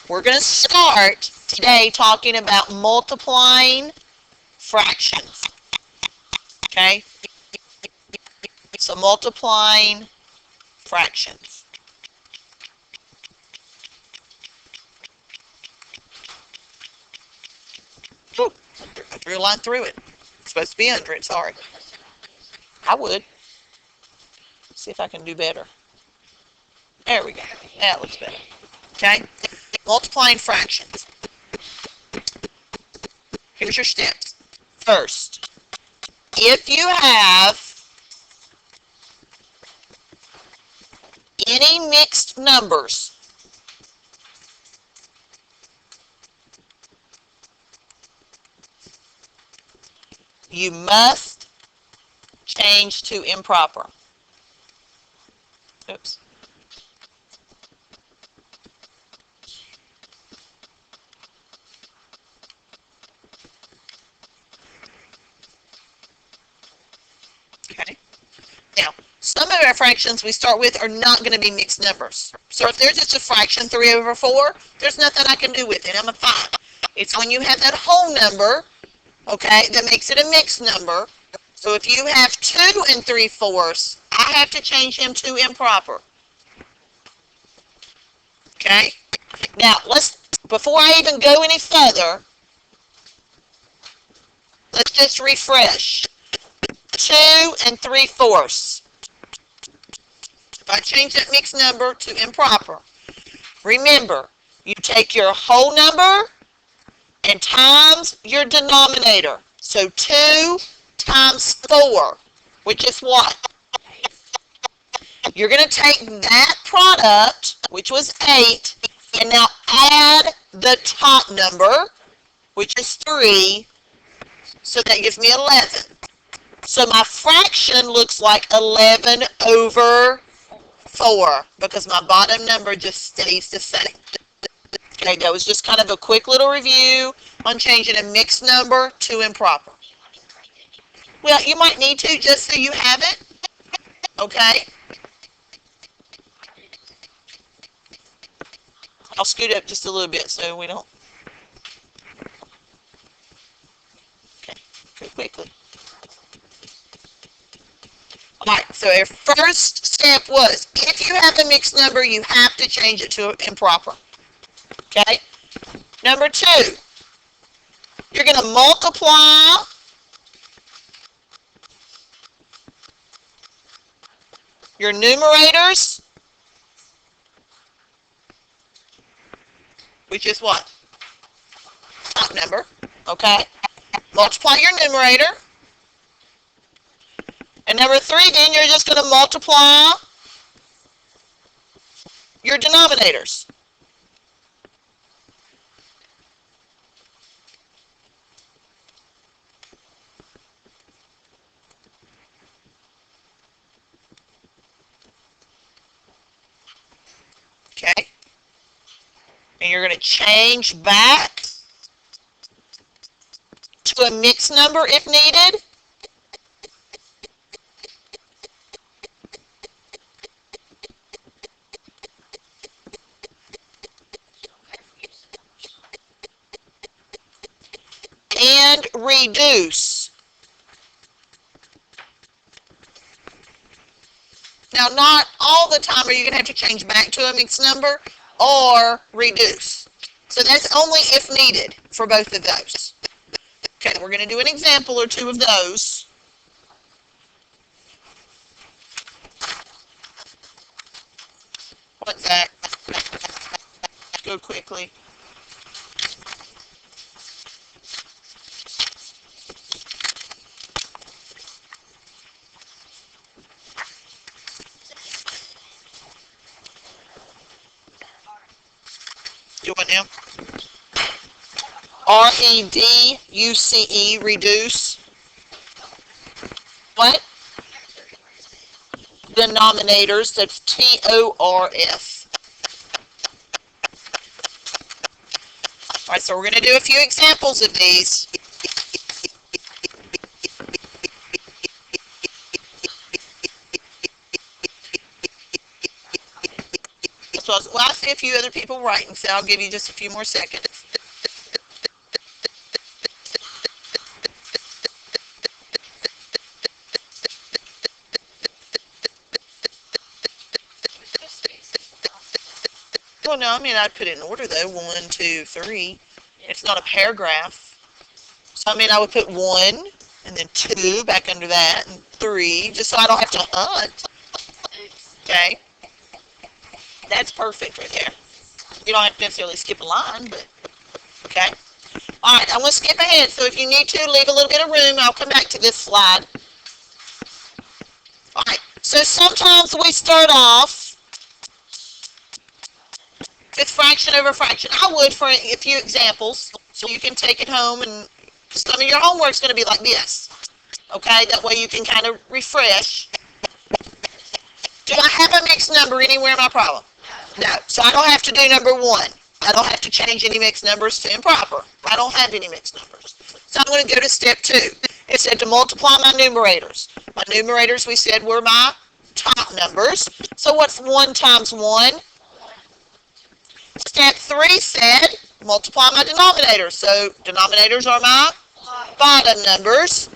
We're going to start today talking about multiplying fractions. Okay? So multiplying fractions. Ooh, I drew a line through it. It's supposed to be under it, sorry. I would. See if I can do better. There we go. That looks better. Okay? Multiplying fractions. Here's your steps. First, if you have any mixed numbers, you must change to improper. Oops. Okay. Now, some of our fractions we start with are not going to be mixed numbers. So if there's just a fraction 3 over 4, there's nothing I can do with it. I'm a 5. It's when you have that whole number, okay, that makes it a mixed number. So if you have 2 3/4, I have to change him to improper. Okay? Now, before I even go any further, let's just refresh. 2 3/4. If I change that mixed number to improper, remember, you take your whole number and times your denominator. So 2 times 4, which is what? You're going to take that product, which was 8, and now add the top number, which is 3, so that gives me 11. So my fraction looks like 11 over 4, because my bottom number just stays the same. Okay, that was just kind of a quick little review on changing a mixed number to improper. Well, you might need to just so you have it. Okay? I'll scoot up just a little bit so we don't. Okay, go quickly. Alright, so our first step was, if you have a mixed number, you have to change it to improper. Okay? Number 2, you're going to multiply your numerators, which is what? Top number. Okay? Multiply your numerator. And number 3, then you're just going to multiply your denominators. Okay? And you're going to change back to a mixed number if needed. And reduce. Now, not all the time are you going to have to change back to a mixed number or reduce. So that's only if needed for both of those. Okay, we're going to do an example or two of those. What's that? Go quickly. Do what now? R-E-D-U-C-E, reduce. What? Denominators, that's T-O-R-F. Alright, so we're going to do a few examples of these. That's what I Well, I see a few other people writing, so I'll give you just a few more seconds. Well, no, I mean, I'd put it in order, though. 1, 2, 3. It's not a paragraph. So, I mean, I would put 1, and then 2 back under that, and 3, just so I don't have to hunt. Okay? That's perfect right there. You don't have to necessarily skip a line, but, okay? All right, I'm going to skip ahead, so if you need to, leave a little bit of room. I'll come back to this slide. All right, so sometimes we start off with fraction over fraction. I would for a few examples, so you can take it home, and some of your homework's going to be like this. Okay, that way you can kind of refresh. Do I have a mixed number anywhere in my problem? No, so I don't have to do number 1. I don't have to change any mixed numbers to improper. I don't have any mixed numbers. So I'm going to go to step 2. It said to multiply my numerators. My numerators, we said, were my top numbers. So what's 1 times 1? Step 3 said multiply my denominators. So denominators are my bottom numbers.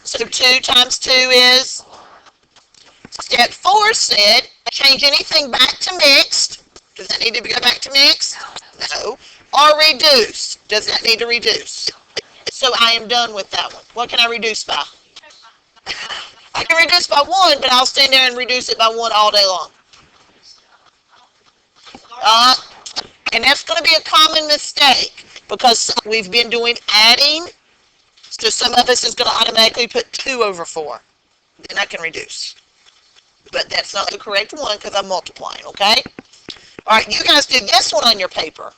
So 2 times 2 is... Step 4 said change anything back to mixed. Does that need to go back to mixed? No. Or reduce. Does that need to reduce? So I am done with that one. What can I reduce by? I can reduce by 1, but I'll stand there and reduce it by 1 all day long. And that's going to be a common mistake because we've been doing adding. So some of us is going to automatically put 2 over 4. Then I can reduce. But that's not the correct one because I'm multiplying, okay? All right, you guys do this one on your paper.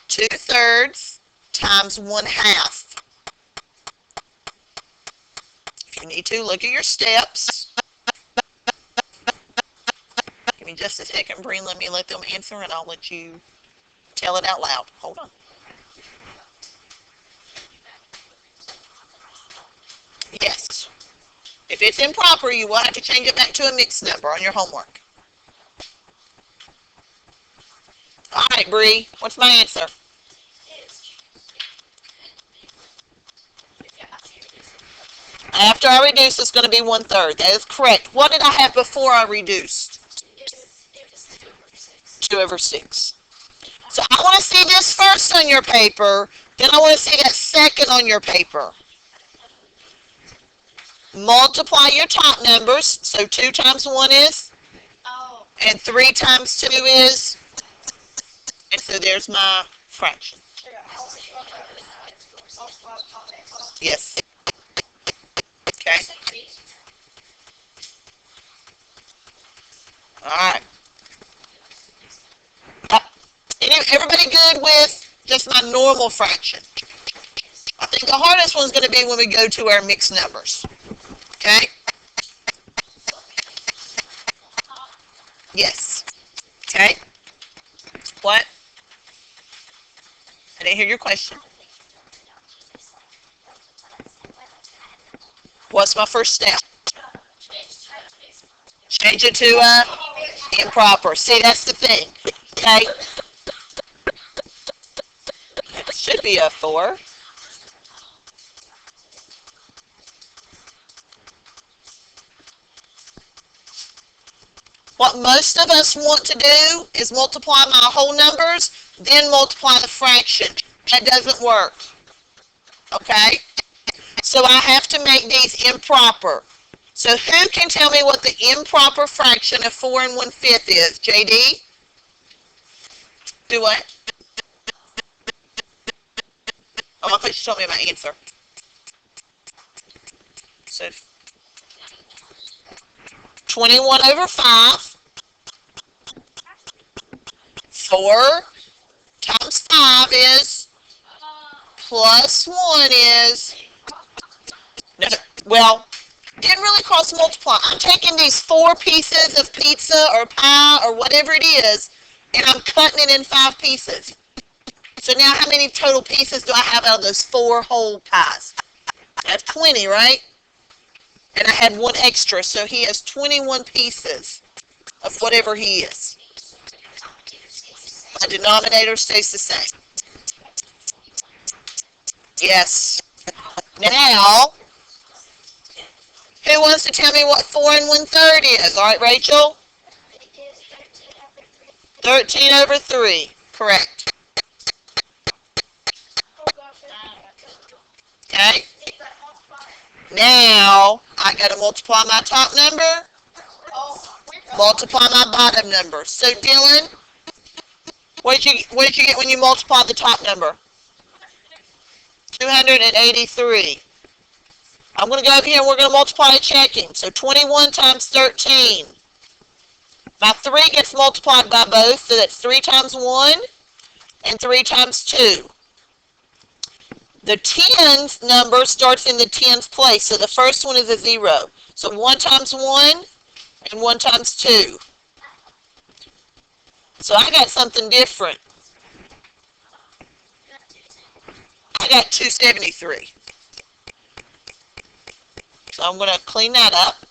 Two-thirds times 1/2. If you need to, look at your steps. Give me just a second, Breen. Let me let them answer, and I'll let you tell it out loud. Hold on. Yes. If it's improper, you will have to change it back to a mixed number on your homework. All right, Bree, what's my answer? After I reduce, it's going to be 1/3. That is correct. What did I have before I reduced? 2 over 6. So I want to see this first on your paper, then I want to see that second on your paper. Multiply your top numbers. So 2 times 1 is? And 3 times 2 is? And so there's my fraction. Yes. Okay. All right. Everybody good with just my normal fraction? I think the hardest one's going to be when we go to our mixed numbers. Okay? Yes. Okay? What? I didn't hear your question. What's my first step? Change it to improper. See, that's the thing. Okay? It should be a 4. What most of us want to do is multiply my whole numbers, then multiply the fraction. That doesn't work. Okay? So I have to make these improper. So who can tell me what the improper fraction of 4 1/5 is? JD? Do what? Oh, I thought you told me my answer. So 21 over 5. 4 times 5 is, plus 1 is, no, well, didn't really cross multiply. I'm taking these 4 pieces of pizza or pie or whatever it is, and I'm cutting it in 5 pieces. So now how many total pieces do I have out of those 4 whole pies? I have 20, right? and I had one extra, so he has 21 pieces of whatever he is. My denominator stays the same. Yes. Now, who wants to tell me what 4 and 1/3 is? All right, Rachel? 13 over 3. Correct. Okay. Now, I got to multiply my top number, multiply my bottom number. So, Dylan, what did you get when you multiply the top number? 283. I'm going to go over here and we're going to multiply a checking. So 21 times 13. My 3 gets multiplied by both, so that's 3 times 1 and 3 times 2. The tens number starts in the tens place, so the first one is a 0. So 1 times 1 and 1 times 2. So I got something different. I got 273. So I'm going to clean that up.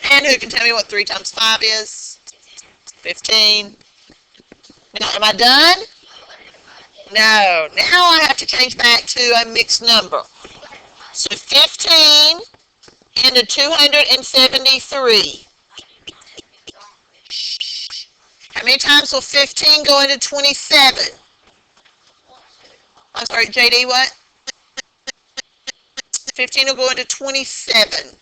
And who can tell me what 3 times 5 is? 15. Now, am I done? No. Now I have to change back to a mixed number. So 15 into 273. How many times will 15 go into 27? I'm sorry, JD, what? 15 will go into 27.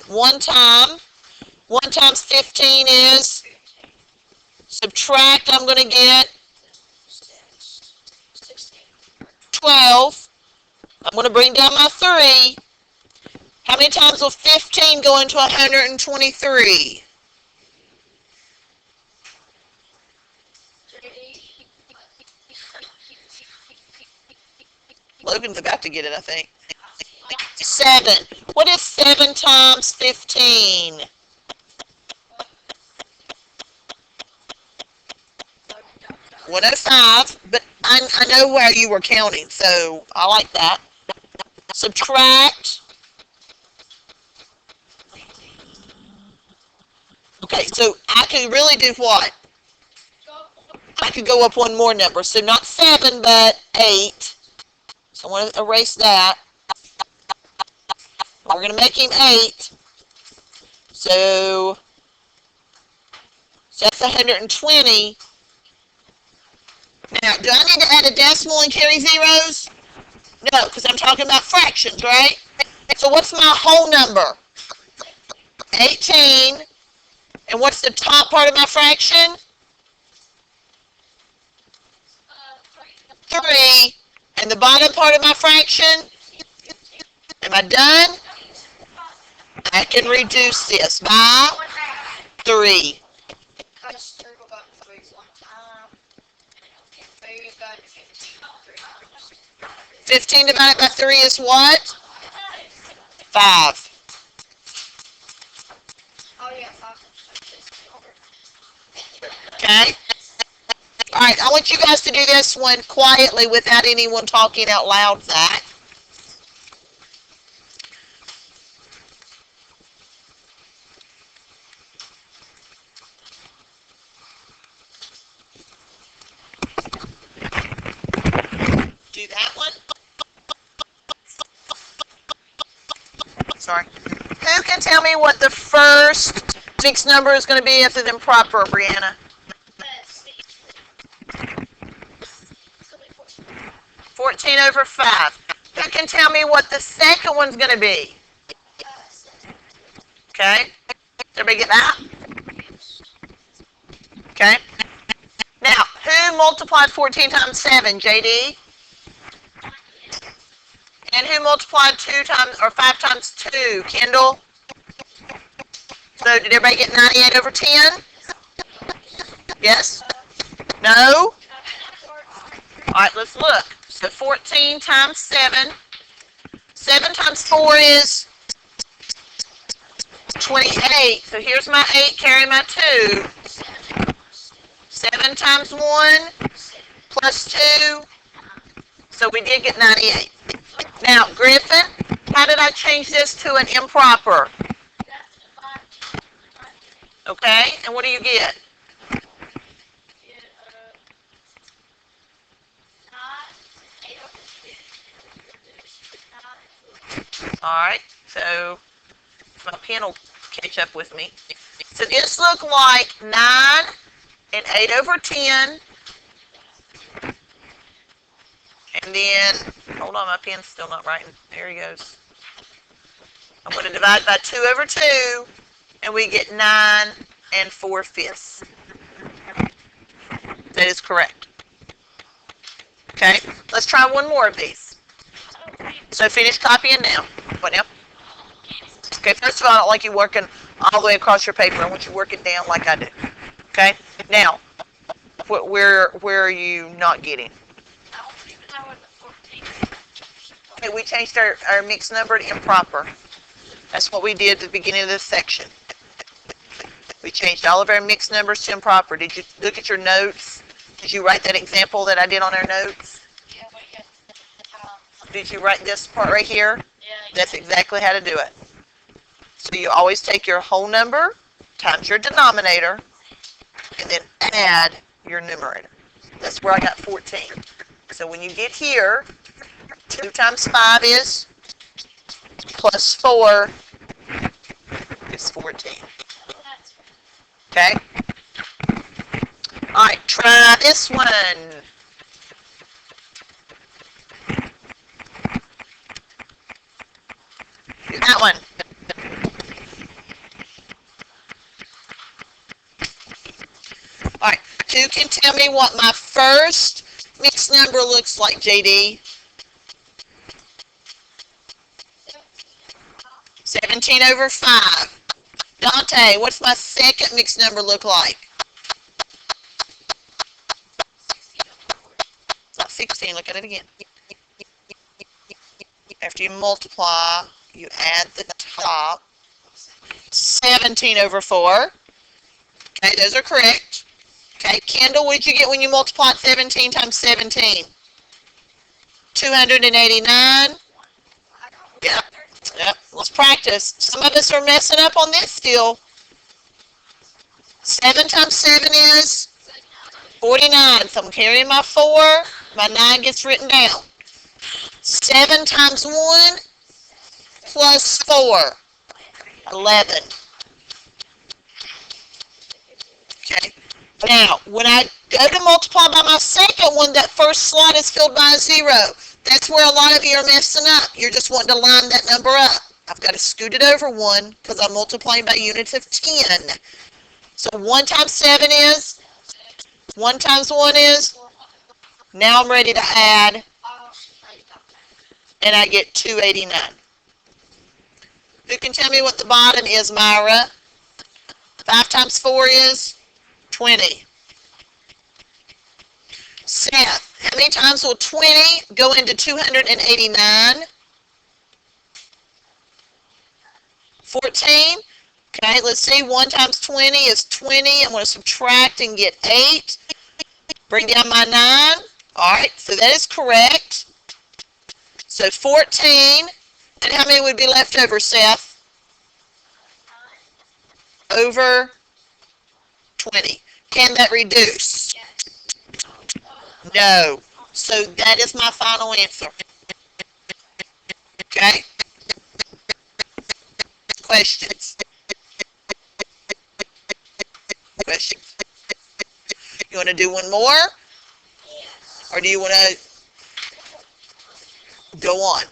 1 times 15 is, subtract, I'm going to get 12. I'm going to bring down my 3. How many times will 15 go into 123? Logan's about to get it, I think. 7. What is 7 times 15? 105, but I know where you were counting, so I like that. Subtract. Okay, so I could really do what? I could go up one more number, so not 7, but 8. So I want to erase that. We're going to make him 8. So that's 120. Now, do I need to add a decimal and carry zeros? No, because I'm talking about fractions, right? So what's my whole number? 18. And what's the top part of my fraction? 3. And the bottom part of my fraction? Am I done? I can reduce this by 3. 15 divided by 3 is what? 5. Okay? Alright, I want you guys to do this one quietly without anyone talking out loud, Zach. Do that one. Sorry. Who can tell me what the first mixed number is going to be other than proper, Brianna? 14 over 5. Who can tell me what the second one's going to be? Okay. Everybody get that? Okay. Now, who multiplied 14 times 7, JD? And who multiplied 2 times, or 5 times 2, Kendall? So, did everybody get 98 over 10? Yes? No? Alright, let's look. So, 14 times 7. 7 times 4 is 28. So, here's my 8, carry my 2. 7 times 1 plus 2 So we did get 98. Now, Griffin, how did I change this to an improper? Okay, and what do you get? Alright, so my pen will catch up with me. So this looked like 9 and 8 over 10. And then, hold on, my pen's still not writing. There he goes. I'm going to divide by 2 over 2, and we get 9 and 4/5. That is correct. Okay, let's try one more of these. So finish copying now. What now? Okay, first of all, I don't like you working all the way across your paper. I want you working down like I do. Okay, now, where are you not getting? Okay, we changed our mixed number to improper. That's what we did at the beginning of this section. We changed all of our mixed numbers to improper. Did you look at your notes? Did you write that example that I did on our notes? Did you write this part right here? That's exactly how to do it. So you always take your whole number times your denominator and then add your numerator. That's where I got 14. So when you get here, 2 times 5 is plus 4 is 14. Okay? Alright, try this one. Do that one. Alright, who can tell me what my first mixed number looks like, JD? 17 over 5. Dante, what's my second mixed number look like? It's not 16. Look at it again. After you multiply, you add the top. 17 over 4. Okay, those are correct. Okay, Kendall, what did you get when you multiplied 17 times 17? 289. Yep. Yep, let's practice. Some of us are messing up on this still. 7 times 7 is 49. So I'm carrying my 4. My 9 gets written down. 7 times 1 plus 4. 11. Okay. Now, when I go to multiply by my second one, that first slot is filled by a 0. That's where a lot of you are messing up. You're just wanting to line that number up. I've got to scoot it over 1 because I'm multiplying by units of 10. So 1 times 7 is? 1 times 1 is? Now I'm ready to add. And I get 289. Who can tell me what the bottom is, Myra? 5 times 4 is? 20. Seth, how many times will 20 go into 289? 14. Okay, let's see. 1 times 20 is 20. I'm going to subtract and get 8. Bring down my 9. All right, so that is correct. So 14. And how many would be left over, Seth? Over 20. Can that reduce? No. So that is my final answer. Okay? Questions? Questions? You want to do one more? Or do you want to go on?